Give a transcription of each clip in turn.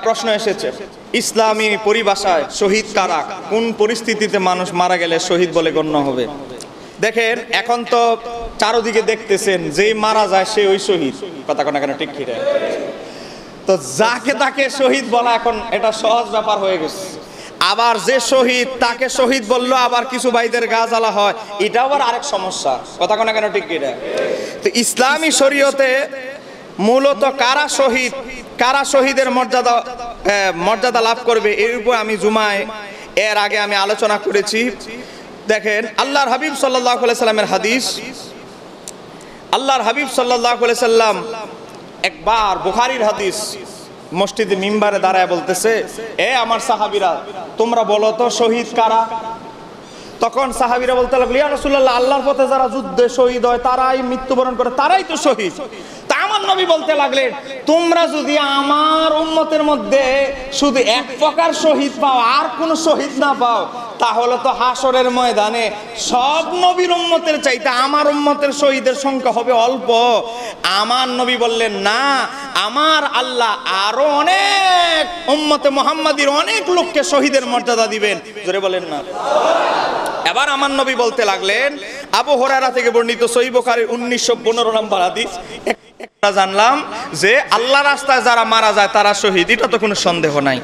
প্রশ্ন এসেছে, ইসলামী পরিভাষায় শহীদ কারা, কোন পরিস্থিতিতে মানুষ মারা গেলে শহীদ বলে গণ্য হবে? দেখেন, এখন তো চারদিকে দেখতেছেন যেই মারা যায় সে ওই শহীদ, কথা কোনা কেন ঠিক ঠিক। তো যাকে তাকে শহীদ বলা এখন এটা সহজ ব্যাপার হয়ে গেছে। আবার যে শহীদ তাকে শহীদ বললো, আবার কিছু ভাইদের গা জ্বালা হয়, এটা আবার আরেক সমস্যা, কথা কোনা কেন ঠিক ঠিক। তো ইসলামী শরীয়তে মূলত কারা শহীদ, কারা শহীদের মর্যাদা লাভ করবে, এর উপর আমি জুমায় এর আগে আমি আলোচনা করেছি। দেখেন, আল্লাহর হাবিব সাল্লাল্লাহু আলাইহি সাল্লামের হাদিস, আল্লাহর হাবিব সাল্লাল্লাহু আলাইহি সাল্লাম একবার বুখারীর হাদিস মসজিদে মিম্বারে দাঁড়ায় বলতেছে, এ আমার সাহাবীরা তোমরা বলো তো শহীদ কারা? তখন সাহাবীরা বলতে লাগলো, ইয়া রাসূলুল্লাহ, আল্লাহর পথে যারা যুদ্ধে শহীদ হয় তারাই মৃত্যুবরণ করে, তারাই তো শহীদ। তা আমার নবী বলতে লাগলেন, তোমরা যদি আমার উম্মতের মধ্যে শুধু এক প্রকার শহীদ পাও আর কোন শহীদ না পাও, তাহলে তো হাসরের ময়দানে সব নবীর উম্মতের চাইতে আমার উম্মতের শহীদের সংখ্যা হবে অল্প। আমার নবী বললেন, না, আমার আল্লাহ আরো অনেক উম্মতে মুহাম্মাদীর অনেক লোককে শহীদের মর্যাদা দিবেন, জোরে বলেন না। এবার আমার নবী বলতে লাগলেন, আবু হুরায়রা থেকে বর্ণিত সহিহ বুখারীর 1915 নম্বর হাদিস, একটা জানলাম যে আল্লাহর রাস্তায় যারা মারা যায় তারা শহীদ, এটা তো কোনো সন্দেহ নাই।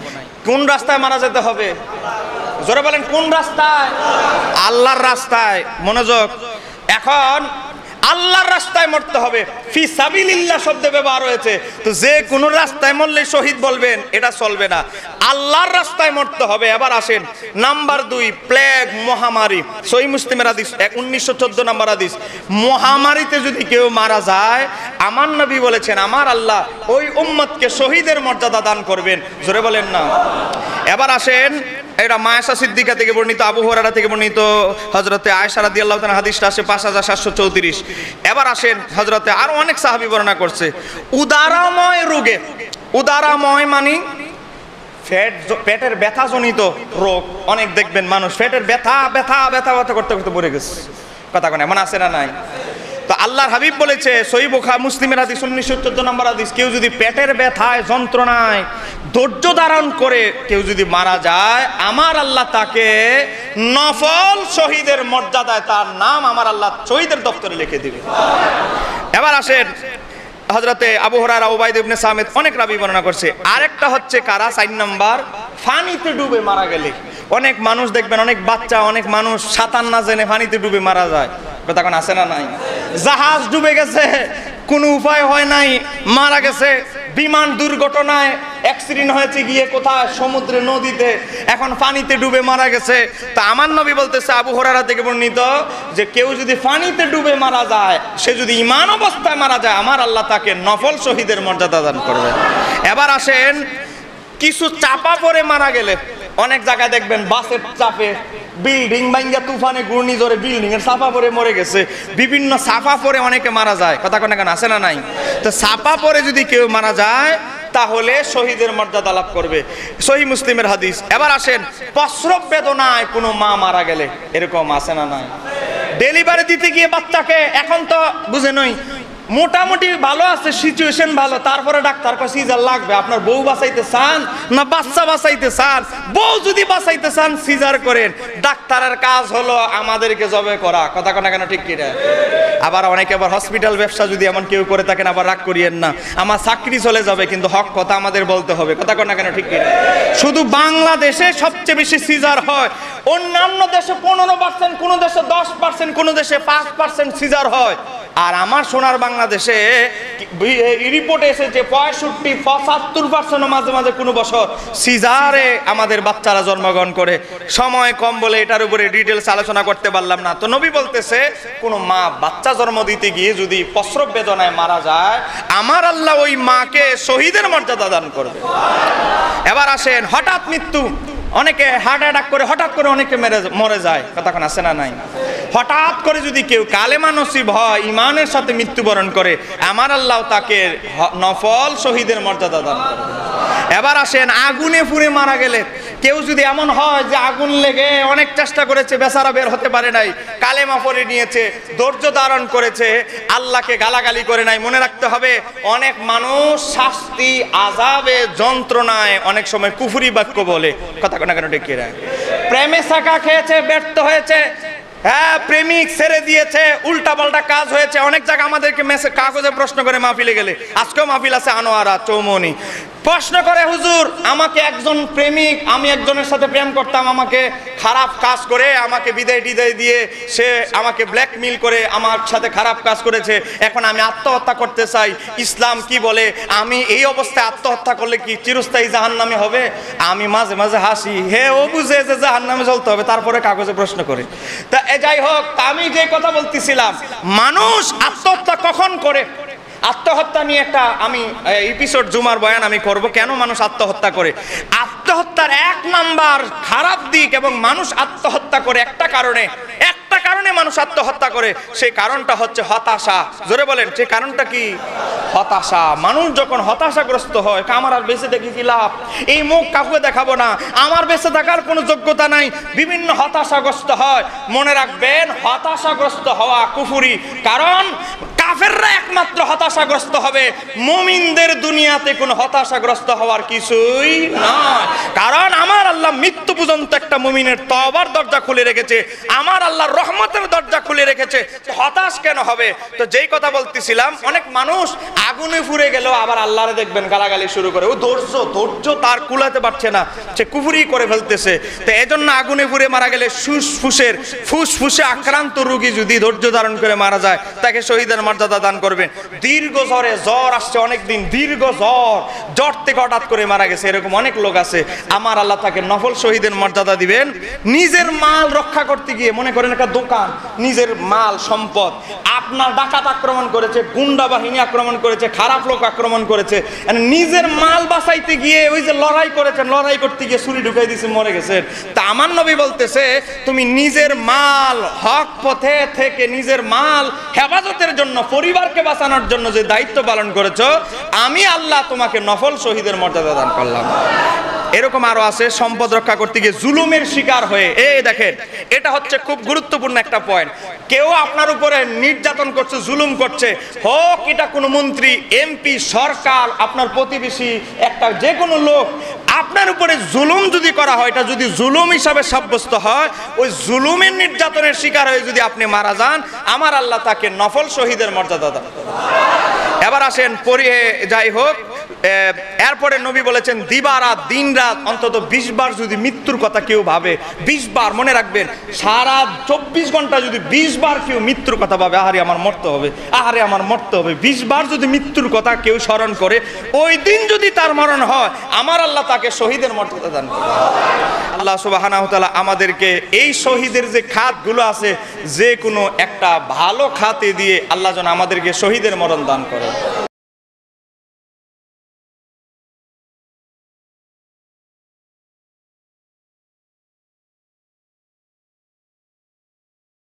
কোন রাস্তায় মারা যেতে হবে? জোরে বলেন, কোন রাস্তায়? আল্লাহর রাস্তায়। মনোযোগ, এখন আল্লাহর রাস্তায় মরতে হবে, ফি সাবিলিল্লাহ শব্দ ব্যবহার হয়েছে, তো যে কোন রাস্তায় মরলে শহীদ বলবেন এটা চলবে না, আল্লাহর রাস্তায় মরতে হবে। এবার আসেন নাম্বার 2, প্লেগ, মহামারী। সহিহ মুসলিমের হাদিস 1914 নম্বর হাদিস, মহামারীতে যদি কেউ মারা যায়, আমার নবী বলেছেন আমার আল্লাহ ওই উম্মতকে শহীদের মর্যাদা দান করবেন, জোরে বলেন না। এবার আসেন, এটা মায়েশা সিদ্দিকা থেকে বর্ণিত, আবু হুরায়রা থেকে বর্ণিত, হযরতে আয়েশা রাদিয়াল্লাহু তাআলা হাদিসটা আছে 5734। এবার আসেন, হযরতে আরো অনেক সাহাবী বর্ণনা করছে, উদারাময় রোগে, উদারাময় মানে পেটের ব্যথাজনিত রোগ, অনেক দেখবেন মানুষ পেটের ব্যথা ব্যথা ব্যথা ব্যথা করতে করতে মরে গেছে, কথা কোন এমন আছে না নাই? তো আল্লাহর হাবিব বলেছে সহিহ বুখারী মুসলিমের হাদিস 1914 নম্বর হাদিস, কেউ যদি পেটের ব্যথায় যন্ত্রণায় ধৈর্য ধারণ করে কেউ যদি মারা যায়, আমার আল্লাহ তাকে নফল শহীদের মর্যাদায় তার নাম আমার আল্লাহ শহীদের দপ্তরে লিখে দিবে। এবার আসেন, হযরতে আবু হুরায়রা, উবাইদ ইবনে সামিত, অনেক রাবী বর্ণনা করছে। আরেকটা হচ্ছে কারা, 4 নাম্বার, পানিতে ডুবে মারা গেলে। অনেক মানুষ দেখবেন, অনেক বাচ্চা, অনেক মানুষ সাঁতার না জেনে পানিতে ডুবে মারা যায়, কথা কোন আছে না নাই? জাহাজ ডুবে গেছে, কোনো উপায় হয় নাই, মারা গেছে, বিমান দুর্ঘটনায় অ্যাক্সিডেন্ট হয়েছে গিয়ে কোথায় সমুদ্রে, নদীতে, এখন পানিতে ডুবে মারা গেছে। তা আমার নবী বলতেছে আবু হুরায়রা থেকে বর্ণিত, যে কেউ যদি পানিতে ডুবে মারা যায়, সে যদি ঈমান অবস্থায় মারা যায়, আমার আল্লাহ তাকে নফল শহীদের মর্যাদা দান করবে। এবার আসেন, কিছু চাপা পড়ে মারা গেলে, অনেক জায়গায় দেখবেন বাসের চাপে, বিল্ডিং ভাঙ্গা তুফানে ঘূর্ণিঝড়ে বিল্ডিং এর চাপা পড়ে মরে গেছে, বিভিন্ন চাপা পড়ে অনেকে মারা যায়, কথা কোন কেন আছে না নাই? তো চাপা পড়ে যদি কেউ মারা যায় তাহলে শহীদের মর্যাদা লাভ করবে, সহিহ মুসলিমের হাদিস। এবার আসেন, প্রসব বেদনায় কোনো মা মারা গেলে, এরকম আছে না নাই? ডেলিভারি দিতে গিয়ে বাচ্চাকে, এখন তো বুঝে নই, মোটামুটি ভালো আছে, সিচুয়েশন ভালো, তারপরে ডাক্তার কয় সিজার লাগবে, আপনার বউ বাঁচাইতে চান না বাচ্চা বাঁচাইতে চান? বউ যদি বাঁচাইতে চান সিজার করেন, ডাক্তারের কাজ হলো আমাদেরকে জবে করা, কথা কোন কেন ঠিক কিনা? আবার অনেকে আবার হসপিটাল ব্যবসা যদি এমন কেউ করে থাকেন, আবার রাগ করিয়েন না, আমার চাকরি চলে যাবে, কিন্তু হক কথা আমাদের বলতে হবে, কথা কোন কেন ঠিক কিনা? শুধু বাংলাদেশে সবচেয়ে বেশি সিজার হয়, অন্যান্য দেশে 15%, কোন দেশে 10%, কোন দেশে 5% সিজার হয়, আর আমার সোনার বাংলাদেশে রিপোর্টে এসেছে 65-75% মাঝে মাঝে কোনো বছর সিজারে আমাদের বাচ্চারা জন্মগ্রহণ করে। সময় কম বলে এটার উপরে ডিটেলস আলোচনা করতে পারলাম না। তো নবী বলতেছে, কোনো মা বাচ্চা জন্ম দিতে গিয়ে যদি প্রসব বেদনায় মারা যায়, আমার আল্লাহ ওই মাকে শহীদের মর্যাদা দান করবে। এবার আসেন, হঠাৎ মৃত্যু, অনেকে হার্ট অ্যাটাক করে হঠাৎ করে অনেকে মরে যায়, কথা কোন আছে না নাই? হঠাৎ করে যদি কেউ কালেমা নসিব হয়, ইমানের সাথে মৃত্যুবরণ করে, আমার আল্লাহ তাকে নফল শহীদের মর্যাদা দান করে। এবার আসেন আগুনে পুড়ে মারা গেলে কেউ যদি এমন হয় যে আগুন লেগে অনেক চেষ্টা করেছে, বেচারা বের হতে পারে নাই, কালেমা পড়ে নিয়েছে, ধৈর্য ধারণ করেছে, আল্লাহকে গালাগালি করে নাই, মনে রাখতে হবে অনেক মানুষ শাস্তি, আযাবে, যন্ত্রণায় অনেক সময় কুফরি বাক্য বলে, কথা কোনা কেন ডেকে রায়, প্রেমে সাকা খেয়েছে, ব্যর্থ হয়েছে, হ্যাঁ প্রেমিক ছেড়ে দিয়েছে, উল্টা পাল্টা কাজ হয়েছে। অনেক জায়গা আমাদেরকে কাগজে প্রশ্ন করে মাহফিলে গেলে, আজকেও মাহফিল আছে আনোয়ারা চৌমনি, প্রশ্ন করে হুজুর আমাকে একজন প্রেমিক, আমি একজনের সাথে প্রেম করতাম, আমাকে খারাপ কাজ করে আমাকে বিদায় টিদায় দিয়ে সে আমাকে ব্ল্যাকমেইল করে আমার সাথে খারাপ কাজ করেছে, এখন আমি আত্মহত্যা করতে চাই, ইসলাম কি বলে? আমি এই অবস্থায় আত্মহত্যা করলে কি চিরস্থায়ী জাহান্নামে হবে? আমি মাঝে মাঝে হাসি, হে ও বুঝে যে জাহান্নামে চলতে হবে, তারপরে কাগজে প্রশ্ন করে। তা যাই হোক, আমি যে কথা বলতেছিলাম, মানুষ আত্মহত্যা কখন করে? আত্মহত্যা নিয়ে একটা আমি এপিসোড জুমার বয়ান আমি করব, কেন মানুষ আত্মহত্যা করে। আত্মহত্যার 1 নাম্বার খারাপ দিক, এবং মানুষ আত্মহত্যা করে একটা কারণে মানুষ আত্মহত্যা করে, সেই কারণটা হচ্ছে হতাশা। জোরে বলেন, সেই কারণটা কি? হতাশা। মানুষ যখন হতাশাগ্রস্ত হয়, আমার আর বেঁচে দেখি কি লাভ, এই মুখ কাউকে দেখাবো না, আমার বেঁচে থাকার কোনো যোগ্যতা নাই, বিভিন্ন হতাশাগ্রস্ত হয়। মনে রাখবেন, হতাশাগ্রস্ত হওয়া কুফরি। কারণ কাফেররা একমাত্র হতাশাগ্রস্ত হবে, মুমিনদের দুনিয়াতে কোনো হতাশাগ্রস্ত হওয়ার কিছুই নয়। কারণ আমার আল্লাহ মৃত্যু পর্যন্ত একটা মুমিনের তওবার দরজা খুলে রেখেছে, আমার আল্লাহর রহমতের দরজা খুলে রেখেছে, হতাশ কেন হবে? তো যেই কথা বলতেছিলাম, অনেক মানুষ আগুনে পুড়ে গেলেও আবার আল্লাহরে দেখবেন গালাগালি শুরু করে, ও ধৈর্য তার কুলাতে পারছে না, সে কুফরি করে ফেলতেছে। তো এজন্য আগুনে পুড়ে মারা গেলে ফুসফুসে আক্রান্ত রোগী যদি ধৈর্য ধারণ করে মারা যায়, তাকে শহীদের মর্যাদা দান করবেন। দীর্ঘ জ্বর আসছে, অনেকদিন দীর্ঘ জ্বর থেকে হঠাৎ করে মারা গেছে, এরকম অনেক লোক আছে, আমার আল্লাহ তাকে নফল শহীদের মর্যাদা দিবেন। নিজের মাল রক্ষা করতে গিয়ে, মনে করেন একটা দোকান, নিজের মাল সম্পদ, আপনার ডাকাত আক্রমণ করেছে, গুন্ডা বাহিনী আক্রমণ করেছে, খারাপ লোক আক্রমণ করেছে, নিজের মাল বাঁচাইতে গিয়ে ওই যে লড়াই করেছেন, লড়াই করতে গিয়ে ছুরি ঢুকাই দিয়েছে, মরে গেছেন। তা আমার নবী বলতেছে, তুমি নিজের মাল হক পথে থেকে নিজের মাল হেফাজতের জন্য, পরিবারকে বাঁচানোর জন্য যে দায়িত্ব পালন করেছো, আমি আল্লাহ তোমাকে নফল শহীদের মর্যাদা দান করলাম। এরকম আরো আছে, সম্পদ রক্ষা করতে গিয়ে জুলুমের শিকার হয়ে। এই দেখেন, এটা হচ্ছে খুব গুরুত্বপূর্ণ একটা পয়েন্ট। কেউ আপনার উপরে নির্যাতন করছে, জুলুম করছে, হোক এটা কোনো মন্ত্রী, এমপি, সরকার, আপনার প্রতিবেশী, একটা যে কোনো লোক, আপনার উপরে জুলুম যদি করা হয়, এটা যদি জুলুম হিসাবে সাব্যস্ত হয়, ওই জুলুমের নির্যাতনের শিকার হয়ে যদি আপনি মারা যান, আমার আল্লাহ তাকে নফল শহীদের মর্যাদা দেন। এবার আসেন, যাই হোক, এরপরে নবী বলেছেন, দিবারাত, দিন রাত অন্তত 20 বার যদি মৃত্যুর কথা কেউ ভাবে, 20 বার, মনে রাখবেন, সারা 24 ঘন্টা যদি 20 বার কেউ মৃত্যুর কথা ভাবে, আহারে আমার মরতে হবে, আহারে আমার মরতে হবে, 20 বার যদি মৃত্যুর কথা কেউ স্মরণ করে, ওই দিন যদি তার মরণ হয়, আমার আল্লাহ তাকে শহীদের মর্যাদা দান করবে। আল্লাহ সুবহানাহু ওয়া তাআলা আমাদেরকে এই শহীদের যে খাতগুলো আছে, যে কোনো একটা ভালো খাতে দিয়ে আল্লাহ যেন আমাদেরকে শহীদের মরণ দান করে।